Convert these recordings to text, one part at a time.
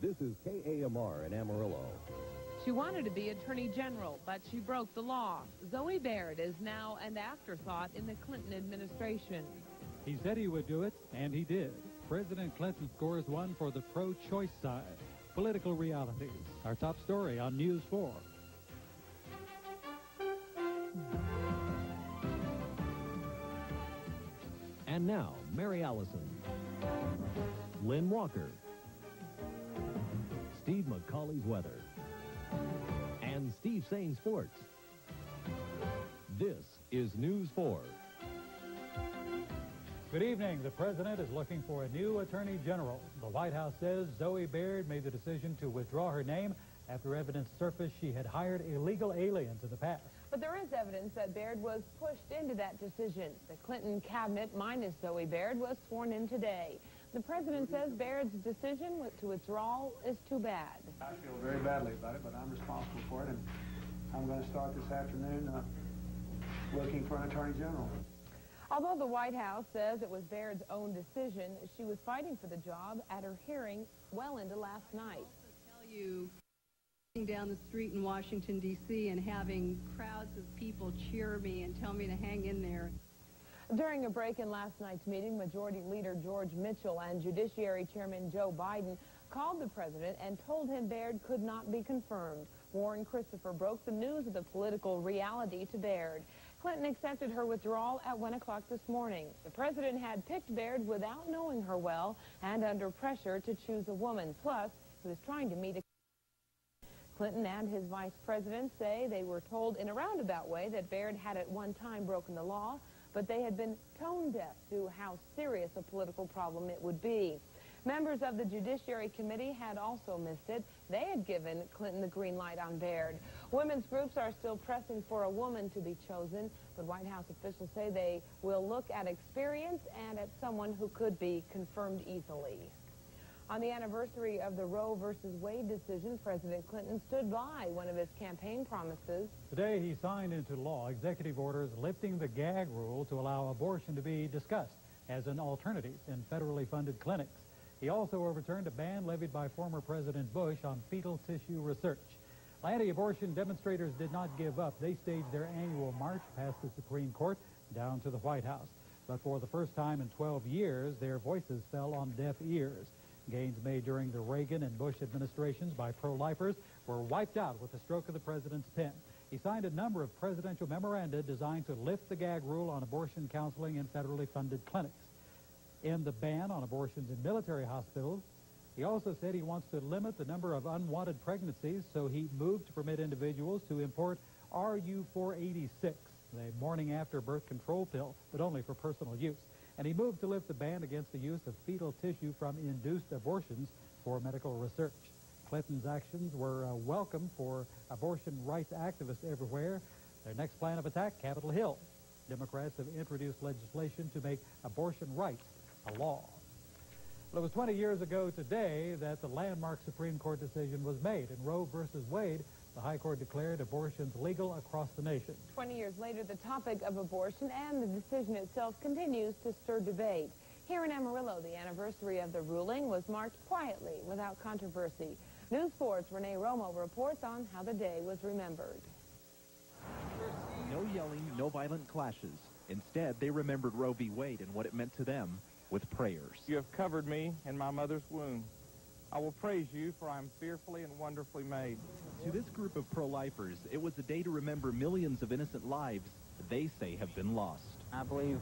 This is KAMR in Amarillo. She wanted to be Attorney General, but she broke the law. Zoe Baird is now an afterthought in the Clinton administration. He said he would do it, and he did. President Clinton scores one for the pro-choice side. Political realities. Our top story on News 4. And now, Mary Allison, Lynn Walker, Steve McCauley's weather, and Steve Sain sports. This is News 4. Good evening. The president is looking for a new attorney general. The White House says Zoe Baird made the decision to withdraw her name after evidence surfaced she had hired illegal aliens in the past. But there is evidence that Baird was pushed into that decision. The Clinton cabinet, minus Zoe Baird, was sworn in today. The president says Baird's decision to withdraw is too bad. I feel very badly about it, but I'm responsible for it, and I'm going to start this afternoon looking for an attorney general. Although the White House says it was Baird's own decision, she was fighting for the job at her hearing well into last night. I'll tell you, down the street in Washington, D.C. and having crowds of people cheer me and tell me to hang in there. During a break in last night's meeting, Majority Leader George Mitchell and Judiciary Chairman Joe Biden called the president and told him Baird could not be confirmed. Warren Christopher broke the news of the political reality to Baird. Clinton accepted her withdrawal at 1 o'clock this morning. The president had picked Baird without knowing her well and under pressure to choose a woman. Plus, he was trying to meet a... Clinton and his vice president say they were told in a roundabout way that Baird had at one time broken the law, but they had been tone deaf to how serious a political problem it would be. Members of the Judiciary Committee had also missed it. They had given Clinton the green light on Baird. Women's groups are still pressing for a woman to be chosen, but White House officials say they will look at experience and at someone who could be confirmed easily. On the anniversary of the Roe versus Wade decision, President Clinton stood by one of his campaign promises. Today, he signed into law executive orders lifting the gag rule to allow abortion to be discussed as an alternative in federally funded clinics. He also overturned a ban levied by former President Bush on fetal tissue research. Anti-abortion demonstrators did not give up. They staged their annual march past the Supreme Court down to the White House. But for the first time in 12 years, their voices fell on deaf ears. Gains made during the Reagan and Bush administrations by pro-lifers were wiped out with the stroke of the president's pen. He signed a number of presidential memoranda designed to lift the gag rule on abortion counseling in federally funded clinics. End the ban on abortions in military hospitals. He also said he wants to limit the number of unwanted pregnancies, so he moved to permit individuals to import RU-486, the morning after birth control pill, but only for personal use. And he moved to lift the ban against the use of fetal tissue from induced abortions for medical research. Clinton's actions were welcome for abortion rights activists everywhere. Their next plan of attack, Capitol Hill. Democrats have introduced legislation to make abortion rights a law. Well, it was 20 years ago today that the landmark Supreme Court decision was made. In Roe versus Wade, the High Court declared abortions legal across the nation. 20 years later, the topic of abortion and the decision itself continues to stir debate. Here in Amarillo, the anniversary of the ruling was marked quietly, without controversy. News 4's Renee Romo reports on how the day was remembered. No yelling, no violent clashes. Instead, they remembered Roe v. Wade and what it meant to them with prayers. You have covered me in my mother's womb. I will praise you, for I am fearfully and wonderfully made. To this group of pro-lifers, it was a day to remember millions of innocent lives they say have been lost. I believe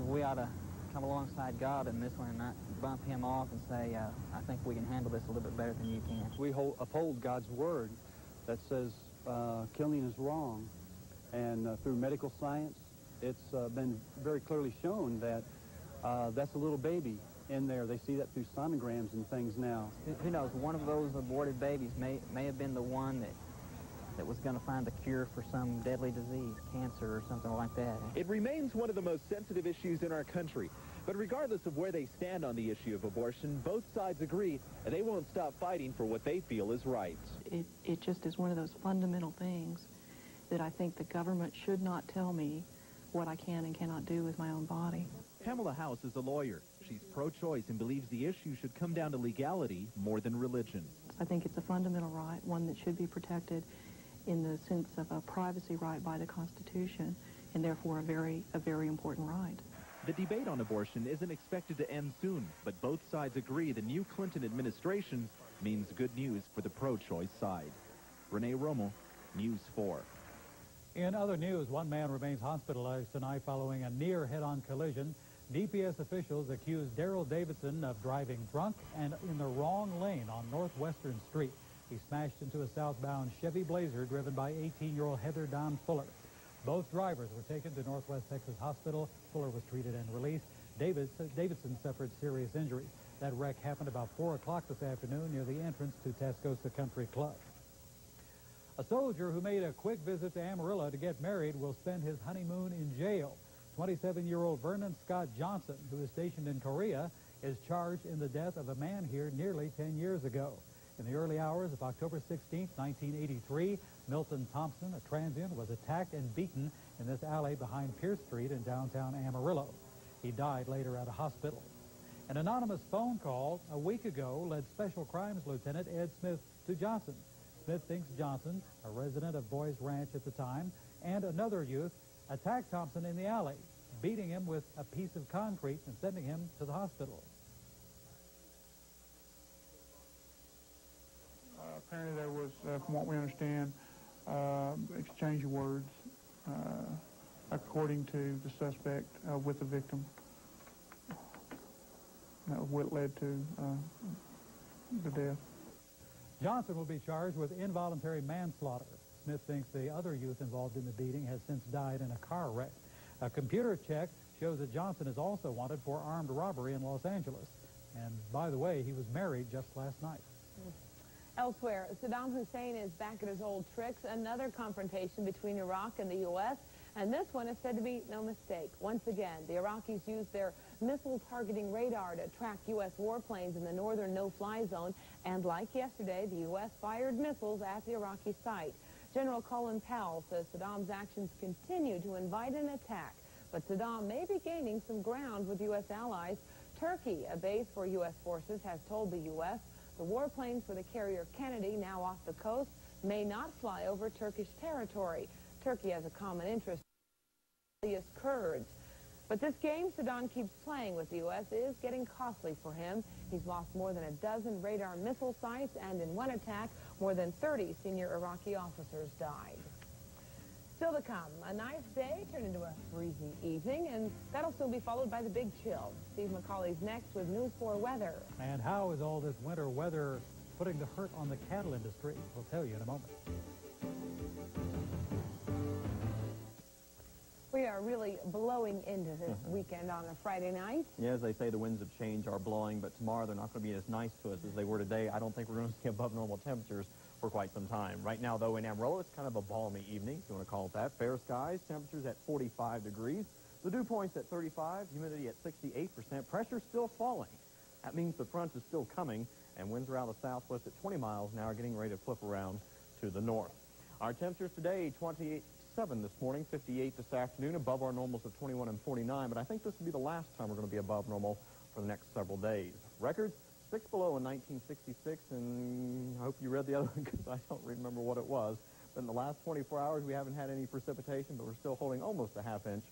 we ought to come alongside God in this one and not bump him off and say, I think we can handle this a little bit better than you can. We uphold God's word that says killing is wrong. And through medical science, it's been very clearly shown that that's a little baby in there. They see that through sonograms and things now. Who knows, one of those aborted babies may have been the one that was going to find the cure for some deadly disease, cancer or something like that. It remains one of the most sensitive issues in our country. But regardless of where they stand on the issue of abortion, both sides agree they won't stop fighting for what they feel is right. It just is one of those fundamental things that I think the government should not tell me what I can and cannot do with my own body. Pamela House is a lawyer. She's pro-choice and believes the issue should come down to legality more than religion. I think it's a fundamental right, one that should be protected in the sense of a privacy right by the Constitution, and therefore a very important right. The debate on abortion isn't expected to end soon, but both sides agree the new Clinton administration means good news for the pro-choice side. Renee Romo, News 4. In other news, one man remains hospitalized tonight following a near head-on collision. DPS officials accuse Daryl Davidson of driving drunk and in the wrong lane on Northwestern Street. He smashed into a southbound Chevy Blazer driven by 18-year-old Heather Dawn Fuller. Both drivers were taken to Northwest Texas Hospital. Fuller was treated and released. Davidson suffered serious injuries. That wreck happened about 4 o'clock this afternoon near the entrance to Tascosa Country Club. A soldier who made a quick visit to Amarillo to get married will spend his honeymoon in jail. 27-year-old Vernon Scott Johnson, who is stationed in Korea, is charged in the death of a man here nearly 10 years ago. In the early hours of October 16, 1983, Milton Thompson, a transient, was attacked and beaten in this alley behind Pierce Street in downtown Amarillo. He died later at a hospital. An anonymous phone call a week ago led Special Crimes Lieutenant Ed Smith to Johnson. Smith thinks Johnson, a resident of Boys Ranch at the time, and another youth attacked Thompson in the alley, beating him with a piece of concrete and sending him to the hospital. Apparently there was, from what we understand, exchange of words, according to the suspect, with the victim. That was what led to the death. Johnson will be charged with involuntary manslaughter. Smith thinks the other youth involved in the beating has since died in a car wreck. A computer check shows that Johnson is also wanted for armed robbery in Los Angeles. And by the way, he was married just last night. Elsewhere, Saddam Hussein is back at his old tricks. Another confrontation between Iraq and the U.S., and this one is said to be no mistake. Once again, the Iraqis used their missile-targeting radar to track U.S. warplanes in the northern no-fly zone, and like yesterday, the U.S. fired missiles at the Iraqi site. General Colin Powell says Saddam's actions continue to invite an attack, but Saddam may be gaining some ground with U.S. allies. Turkey, a base for U.S. forces, has told the U.S. the warplanes for the carrier Kennedy, now off the coast, may not fly over Turkish territory. Turkey has a common interest in Kurds. But this game Saddam keeps playing with the U.S. is getting costly for him. He's lost more than a dozen radar missile sites, and in one attack, more than 30 senior Iraqi officers died. Still to come, a nice day turned into a breezy evening, and that'll soon be followed by the big chill. Steve McCauley's next with News 4 weather. And how is all this winter weather putting the hurt on the cattle industry? We'll tell you in a moment. We are really blowing into this weekend on a Friday night. Yeah, as they say, the winds of change are blowing, but tomorrow they're not going to be as nice to us as they were today. I don't think we're going to see above normal temperatures for quite some time. Right now, though, in Amarillo, it's kind of a balmy evening, if you want to call it that. Fair skies, temperatures at 45 degrees. The dew point's at 35, humidity at 68%. Pressure still falling. That means the front is still coming, and winds around the southwest at 20 miles an hour, getting ready to flip around to the north. Our temperatures today, 27 this morning, 58 this afternoon, above our normals of 21 and 49, but I think this will be the last time we're going to be above normal for the next several days. Records, 6 below in 1966, and I hope you read the other one because I don't remember what it was. But in the last 24 hours, we haven't had any precipitation, but we're still holding almost a half inch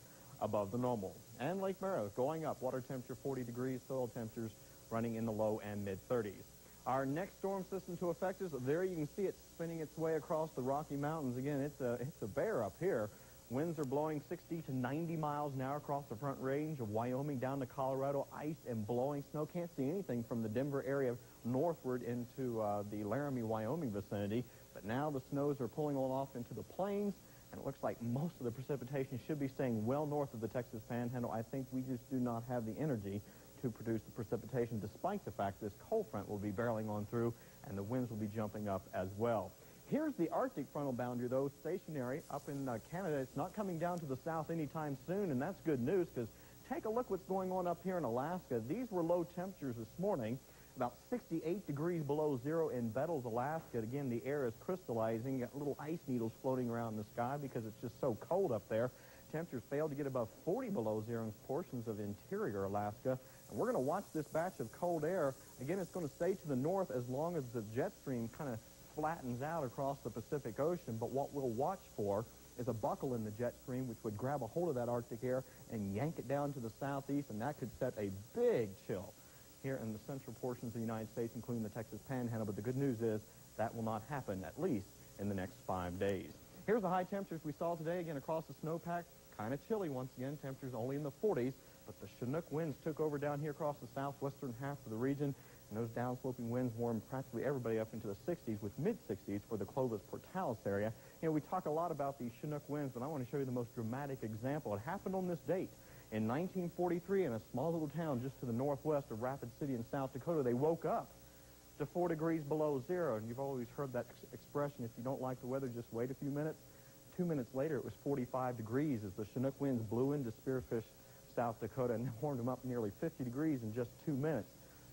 above the normal. And Lake Merritt going up, water temperature 40 degrees, soil temperatures running in the low and mid-30s. Our next storm system to affect us, there you can see it spinning its way across the Rocky Mountains. Again, it's a bear up here. Winds are blowing 60 to 90 miles an hour across the front range of Wyoming down to Colorado. Ice and blowing snow. Can't see anything from the Denver area northward into the Laramie, Wyoming vicinity. But now the snows are pulling on off into the plains, and it looks like most of the precipitation should be staying well north of the Texas Panhandle. I think we just do not have the energy to produce the precipitation, despite the fact this cold front will be barreling on through and the winds will be jumping up as well. Here's the Arctic frontal boundary, though, stationary up in Canada. It's not coming down to the south anytime soon, and that's good news because take a look what's going on up here in Alaska. These were low temperatures this morning, about 68 degrees below zero in Bettles, Alaska. Again, the air is crystallizing. You got little ice needles floating around the sky because it's just so cold up there. Temperatures failed to get above 40 below zero in portions of interior Alaska. And we're going to watch this batch of cold air. Again, it's going to stay to the north as long as the jet stream kind of flattens out across the Pacific Ocean. But what we'll watch for is a buckle in the jet stream, which would grab a hold of that Arctic air and yank it down to the southeast, and that could set a big chill here in the central portions of the United States, including the Texas Panhandle. But the good news is that will not happen, at least in the next 5 days. Here's the high temperatures we saw today, again, across the snowpack. Kind of chilly once again, temperatures only in the 40s, but the Chinook winds took over down here across the southwestern half of the region, and those downsloping winds warmed practically everybody up into the 60s, with mid-60s for the Clovis-Portales area. You know, we talk a lot about these Chinook winds, but I want to show you the most dramatic example. It happened on this date. In 1943, in a small little town just to the northwest of Rapid City in South Dakota, they woke up to 4 degrees below zero. And you've always heard that expression, if you don't like the weather, just wait a few minutes. 2 minutes later, it was 45 degrees as the Chinook winds blew into Spearfish, South Dakota, and warmed them up nearly 50 degrees in just 2 minutes.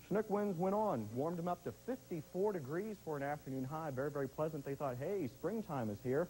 Chinook winds went on, warmed them up to 54 degrees for an afternoon high. Very, very pleasant. They thought, hey, springtime is here.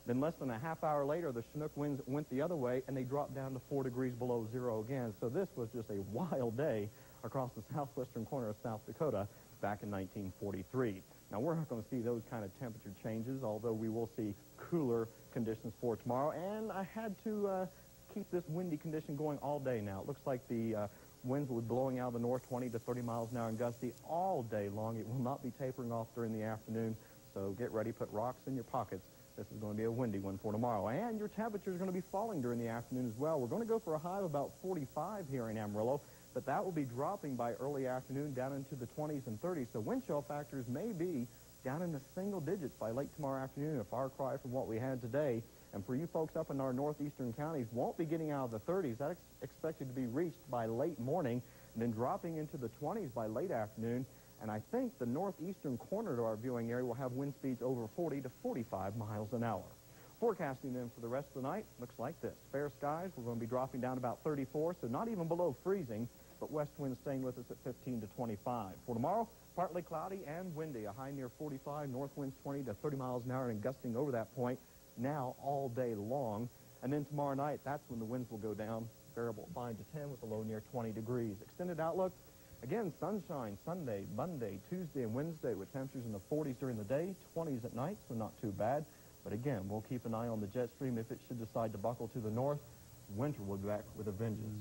Then less than a half hour later, the Chinook winds went the other way, and they dropped down to 4 degrees below zero again. So this was just a wild day across the southwestern corner of South Dakota back in 1943. Now, we're not going to see those kind of temperature changes, although we will see cooler conditions for tomorrow. And I had to keep this windy condition going all day now. It looks like the winds will be blowing out of the north 20 to 30 miles an hour and gusty all day long. It will not be tapering off during the afternoon, so get ready, put rocks in your pockets. This is going to be a windy one for tomorrow. And your temperatures are going to be falling during the afternoon as well. We're going to go for a high of about 45 here in Amarillo, but that will be dropping by early afternoon down into the 20s and 30s. So wind chill factors may be down in the single digits by late tomorrow afternoon, a far cry from what we had today. And for you folks up in our northeastern counties, won't be getting out of the 30s. That's expected to be reached by late morning, and then dropping into the 20s by late afternoon. And I think the northeastern corner to our viewing area will have wind speeds over 40 to 45 miles an hour. Forecasting then for the rest of the night looks like this. Fair skies, we're going to be dropping down about 34, so not even below freezing, but west winds staying with us at 15 to 25. For tomorrow, partly cloudy and windy, a high near 45, north winds 20 to 30 miles an hour and gusting over that point now all day long. And then tomorrow night, that's when the winds will go down, variable 5 to 10 with a low near 20 degrees. Extended outlook, again, sunshine Sunday, Monday, Tuesday, and Wednesday with temperatures in the 40s during the day, 20s at night, so not too bad. But again, we'll keep an eye on the jet stream. If it should decide to buckle to the north, winter will be back with a vengeance.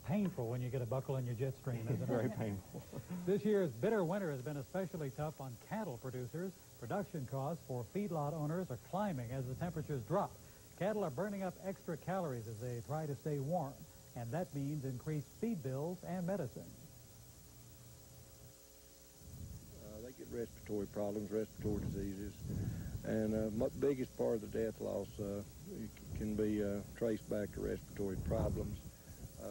Painful when you get a buckle in your jet stream, isn't it? Very painful. This year's bitter winter has been especially tough on cattle producers. Production costs for feedlot owners are climbing as the temperatures drop. Cattle are burning up extra calories as they try to stay warm, and that means increased feed bills and medicine. They get respiratory problems, respiratory diseases, and the biggest part of the death loss can be traced back to respiratory problems.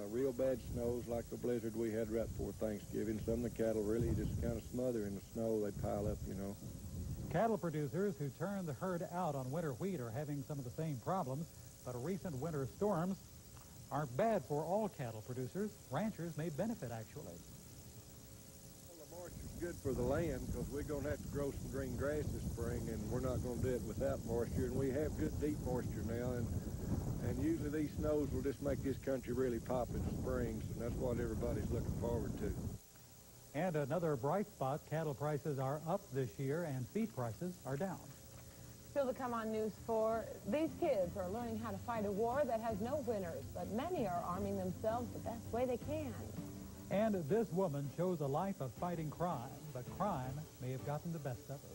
Real bad snows like the blizzard we had right before Thanksgiving. Some of the cattle really just kind of smother in the snow. They pile up, you know. Cattle producers who turn the herd out on winter wheat are having some of the same problems, but recent winter storms aren't bad for all cattle producers. Ranchers may benefit, actually. Well, the moisture's good for the land because we're going to have to grow some green grass this spring, and we're not going to do it without moisture. And we have good deep moisture now, and usually these snows will just make this country really pop in the springs, and that's what everybody's looking forward to. And another bright spot, cattle prices are up this year and feed prices are down. Still to come on News 4, these kids are learning how to fight a war that has no winners, but many are arming themselves the best way they can. And this woman shows a life of fighting crime, but crime may have gotten the best of her.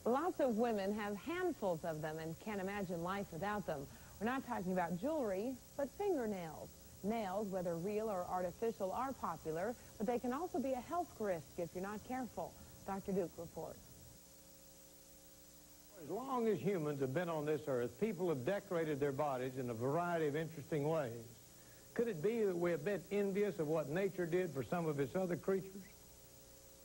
Lots of women have handfuls of them and can't imagine life without them. We're not talking about jewelry, but fingernails. Nails, whether real or artificial, are popular, but they can also be a health risk if you're not careful. Dr. Duke reports. As long as humans have been on this earth, people have decorated their bodies in a variety of interesting ways. Could it be that we're a bit envious of what nature did for some of its other creatures?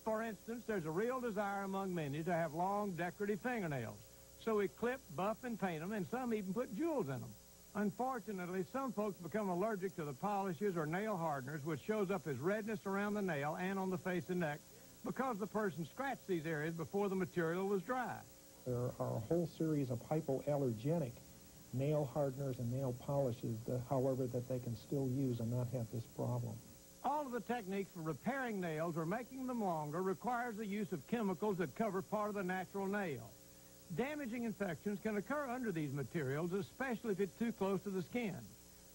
For instance, there's a real desire among many to have long, decorative fingernails. So we clip, buff, and paint them, and some even put jewels in them. Unfortunately, some folks become allergic to the polishes or nail hardeners, which shows up as redness around the nail and on the face and neck because the person scratched these areas before the material was dry. There are a whole series of hypoallergenic nail hardeners and nail polishes, however, that they can still use and not have this problem. All of the techniques for repairing nails or making them longer requires the use of chemicals that cover part of the natural nail. Damaging infections can occur under these materials, especially if it's too close to the skin.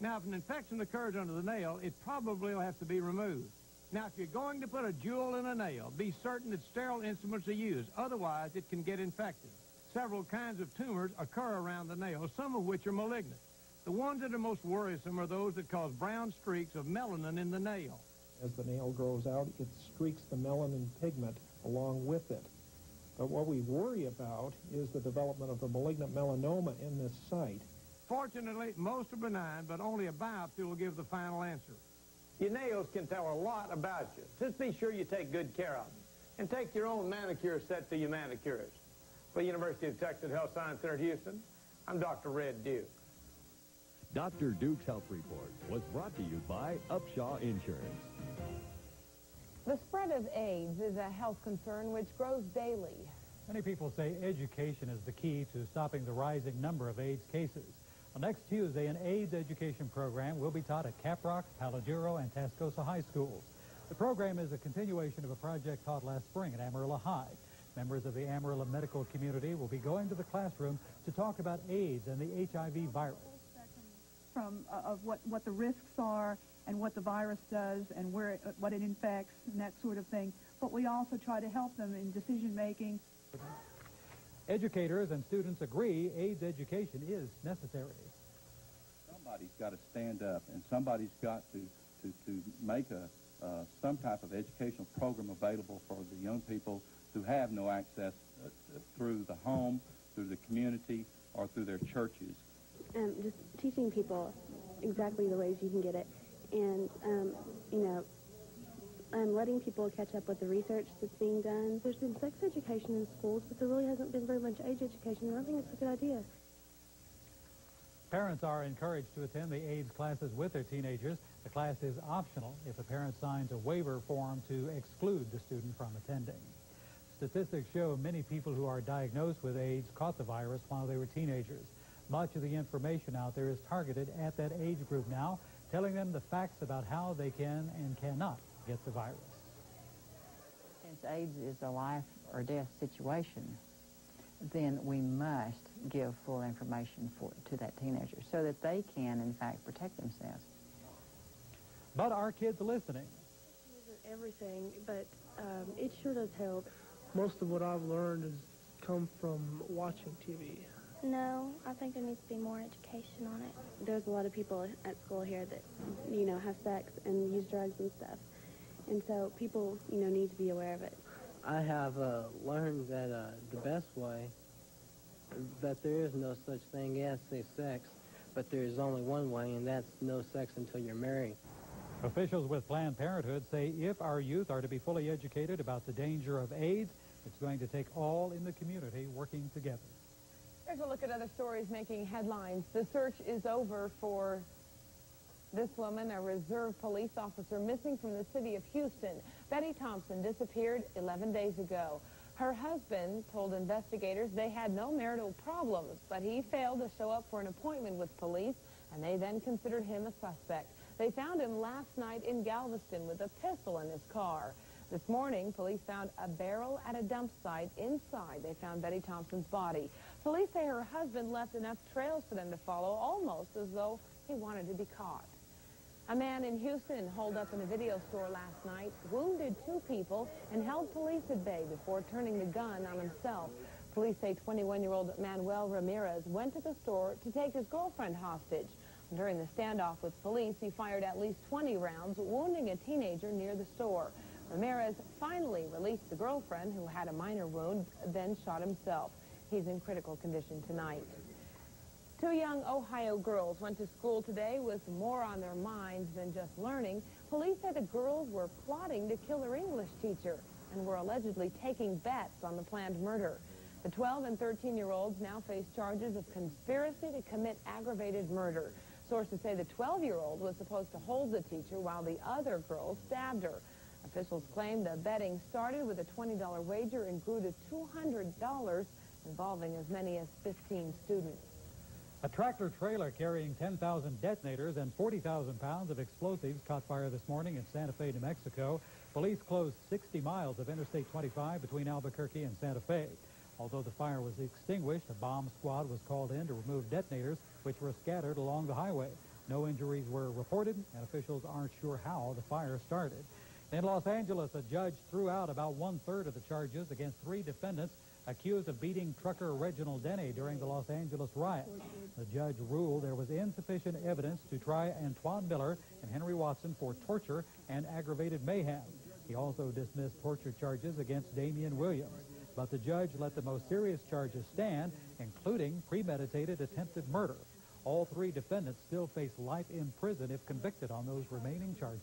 Now, if an infection occurs under the nail, it probably will have to be removed. Now, if you're going to put a jewel in a nail, be certain that sterile instruments are used. Otherwise, it can get infected. Several kinds of tumors occur around the nail, some of which are malignant. The ones that are most worrisome are those that cause brown streaks of melanin in the nail. As the nail grows out, it streaks the melanin pigment along with it. But what we worry about is the development of the malignant melanoma in this site. Fortunately, most are benign, but only a biopsy will give the final answer. Your nails can tell a lot about you. Just be sure you take good care of them. And take your own manicure set to your manicurist. For the University of Texas Health Science Center at Houston, I'm Dr. Red Duke. Dr. Duke's Health Report was brought to you by Upshaw Insurance. The spread of AIDS is a health concern which grows daily. Many people say education is the key to stopping the rising number of AIDS cases. Well, next Tuesday, an AIDS education program will be taught at Caprock, Palagiro, and Tascosa High Schools. The program is a continuation of a project taught last spring at Amarillo High. Members of the Amarillo medical community will be going to the classroom to talk about AIDS and the HIV virus. Of what the risks are and what the virus does and what it infects and that sort of thing. But we also try to help them in decision making. Educators and students agree AIDS education is necessary. Somebody's got to stand up, and somebody's got to make some type of educational program available for the young people who have no access through the home, through the community, or through their churches. Just teaching people exactly the ways you can get it, and letting people catch up with the research that's being done. There's been sex education in schools, but there really hasn't been very much age education, and I think it's a good idea. Parents are encouraged to attend the AIDS classes with their teenagers. The class is optional if a parent signs a waiver form to exclude the student from attending. Statistics show many people who are diagnosed with AIDS caught the virus while they were teenagers. Much of the information out there is targeted at that age group now, telling them the facts about how they can and cannot get the virus. Since AIDS is a life or death situation, then we must give full information to that teenager so that they can, in fact, protect themselves. But are kids listening? It isn't everything, but it sure does help. Most of what I've learned has come from watching TV. No, I think there needs to be more education on it. There's a lot of people at school here that, have sex and use drugs and stuff. And so people, need to be aware of it. I have learned that the best way, that there is no such thing as safe sex, but there is only one way, and that's no sex until you're married. Officials with Planned Parenthood say if our youth are to be fully educated about the danger of AIDS, it's going to take all in the community working together. Here's a look at other stories making headlines. The search is over for this woman, a reserve police officer missing from the city of Houston. Betty Thompson disappeared 11 days ago. Her husband told investigators they had no marital problems, but he failed to show up for an appointment with police, and they then considered him a suspect. They found him last night in Galveston with a pistol in his car. This morning, police found a barrel at a dump site. Inside, they found Betty Thompson's body. Police say her husband left enough trails for them to follow, almost as though he wanted to be caught. A man in Houston holed up in a video store last night, wounded 2 people, and held police at bay before turning the gun on himself. Police say 21-year-old Manuel Ramirez went to the store to take his girlfriend hostage. During the standoff with police, he fired at least 20 rounds, wounding a teenager near the store. Ramirez finally released the girlfriend, who had a minor wound, then shot himself. He's in critical condition tonight. 2 young Ohio girls went to school today with more on their minds than just learning. Police say the girls were plotting to kill their English teacher and were allegedly taking bets on the planned murder. The 12- and 13-year-olds now face charges of conspiracy to commit aggravated murder. Sources say the 12-year-old was supposed to hold the teacher while the other girl stabbed her. Officials claim the betting started with a $20 wager and grew to $200, involving as many as 15 students. A tractor-trailer carrying 10,000 detonators and 40,000 pounds of explosives caught fire this morning in Santa Fe, New Mexico. Police closed 60 miles of Interstate 25 between Albuquerque and Santa Fe. Although the fire was extinguished, a bomb squad was called in to remove detonators, which were scattered along the highway. No injuries were reported, and officials aren't sure how the fire started. In Los Angeles, a judge threw out about one-third of the charges against 3 defendants accused of beating trucker Reginald Denny during the Los Angeles riots. The judge ruled there was insufficient evidence to try Antoine Miller and Henry Watson for torture and aggravated mayhem. He also dismissed torture charges against Damian Williams. But the judge let the most serious charges stand, including premeditated attempted murder. All 3 defendants still face life in prison if convicted on those remaining charges.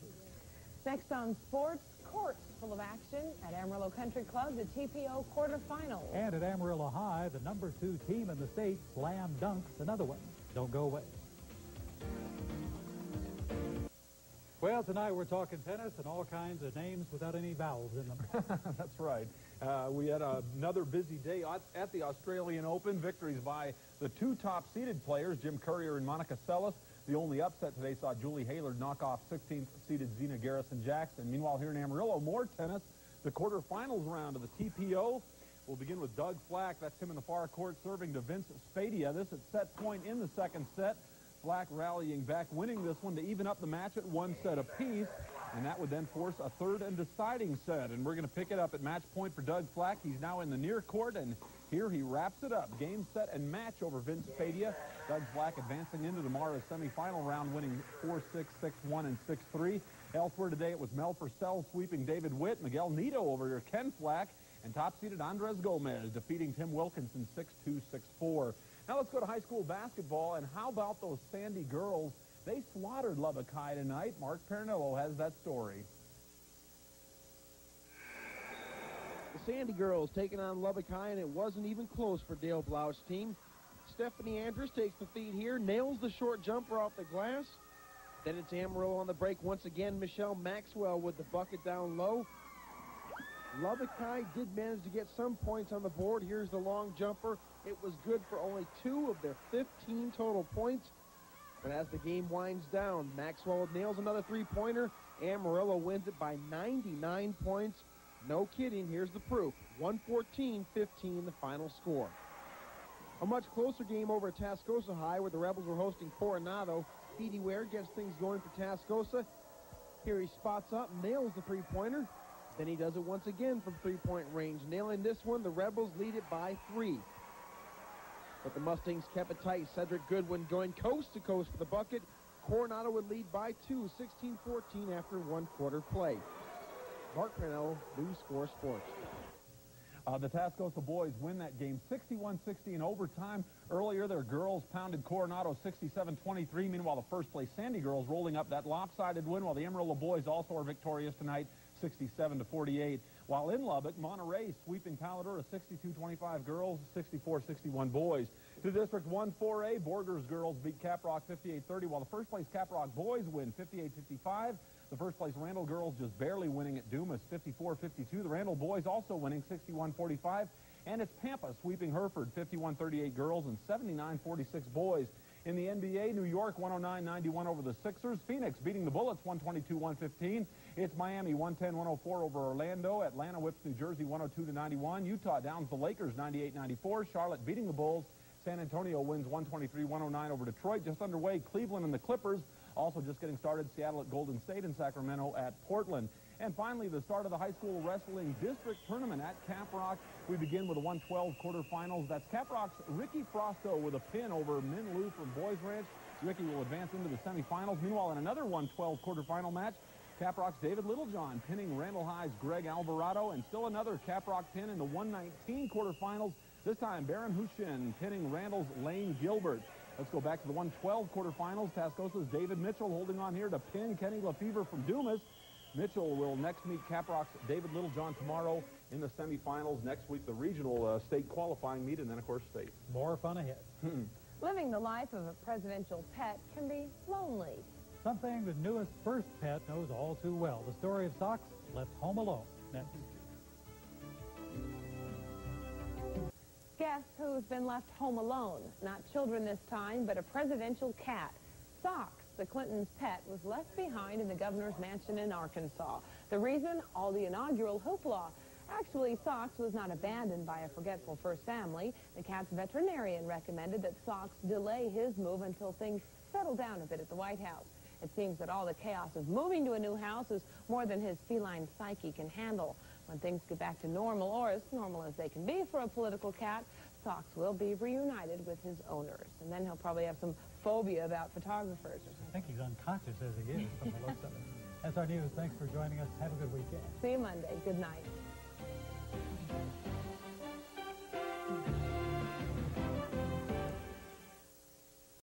Next on sports, courts full of action at Amarillo Country Club, the TPO quarterfinals. And at Amarillo High, the number 2 team in the state slam dunks another one. Don't go away. Well, tonight we're talking tennis and all kinds of names without any vowels in them. That's right. We had another busy day at the Australian Open. Victories by the 2 top-seeded players, Jim Courier and Monica Seles. The only upset today saw Julie Hayward knock off 16th-seeded Zena Garrison-Jackson. Meanwhile, here in Amarillo, more tennis. The quarterfinals round of the TPO will begin with Doug Flack. That's him in the far court serving to Vince Spadia. This at set point in the second set. Flack rallying back, winning this one to even up the match at 1 set apiece. And that would then force a third and deciding set. And we're going to pick it up at match point for Doug Flack. He's now in the near court, and here he wraps it up. Game, set, and match over Vince Spadia. Doug Flack advancing into tomorrow's semifinal round, winning 4-6, 6-1, and 6-3. Elsewhere today, it was Mel Purcell sweeping David Witt, Miguel Nito over Ken Flack, and top-seeded Andres Gomez defeating Tim Wilkinson 6-2, 6-4. Now let's go to high school basketball, and how about those Sandy girls? They slaughtered Lubbock High tonight. Mark Pernillo has that story. The Sandy girls taking on Lubbock High, and it wasn't even close for Dale Blouch's team. Stephanie Andrews takes the feed here, nails the short jumper off the glass. Then it's Amarillo on the break once again. Michelle Maxwell with the bucket down low. Lubbock High did manage to get some points on the board. Here's the long jumper. It was good for only 2 of their 15 total points. But as the game winds down, Maxwell nails another 3-pointer. Amarillo wins it by 99 points. No kidding, here's the proof. 114-15 the final score. A much closer game over at Tascosa High, where the Rebels were hosting Coronado. Petey Ware gets things going for Tascosa. Here he spots up, nails the 3-pointer. Then he does it once again from 3-point range. Nailing this one, the Rebels lead it by 3. But the Mustangs kept it tight. Cedric Goodwin going coast to coast for the bucket. Coronado would lead by 2, 16-14 after 1 quarter play. Mark Pernell, News 4 Sports. The Tascosa boys win that game 61-60 in overtime. Earlier, their girls pounded Coronado 67-23. Meanwhile, the first-place Sandy girls rolling up that lopsided win, while the Amarillo boys also are victorious tonight, 67-48. While in Lubbock, Monterey sweeping Paladura 62-25 girls, 64-61 boys. To District 1 4A, Borgers girls beat Caprock 58-30, while the first-place Caprock boys win 58-55. The first-place Randall girls just barely winning at Dumas 54-52. The Randall boys also winning 61-45. And it's Pampa sweeping Hereford 51-38 girls and 79-46 boys. In the NBA, New York 109-91 over the Sixers. Phoenix beating the Bullets 122-115. It's Miami 110-104 over Orlando. Atlanta whips New Jersey 102-91. Utah downs the Lakers 98-94. Charlotte beating the Bulls. San Antonio wins 123-109 over Detroit. Just underway, Cleveland and the Clippers. Also just getting started, Seattle at Golden State and Sacramento at Portland. And finally, the start of the high school wrestling district tournament at Caprock. We begin with the 112 quarterfinals. That's Caprock's Ricky Frosto with a pin over Min Lu from Boys Ranch. Ricky will advance into the semifinals. Meanwhile, in another 112 quarterfinal match, Caprock's David Littlejohn pinning Randall High's Greg Alvarado. And still another Caprock pin in the 119 quarterfinals. This time, Baron Hushin pinning Randall's Lane Gilbert. Let's go back to the 112 quarterfinals. Tascosa's David Mitchell holding on here to pin Kenny Lefevre from Dumas. Mitchell will next meet Caprock's David Littlejohn tomorrow in the semifinals. Next week, the regional state qualifying meet, and then, of course, state. More fun ahead. Living the life of a presidential pet can be lonely. Something the newest first pet knows all too well. The story of Socks left home alone. Next. Guess who's been left home alone? Not children this time, but a presidential cat. Socks, the Clintons' pet, was left behind in the governor's mansion in Arkansas. The reason? All the inaugural hoopla. Actually, Socks was not abandoned by a forgetful first family. The cat's veterinarian recommended that Socks delay his move until things settle down a bit at the White House. It seems that all the chaos of moving to a new house is more than his feline psyche can handle. When things get back to normal, or as normal as they can be for a political cat, Socks will be reunited with his owners. And then he'll probably have some phobia about photographers or something. I think he's unconscious as he is from the looks of it. That's our news. Thanks for joining us. Have a good weekend. See you Monday. Good night.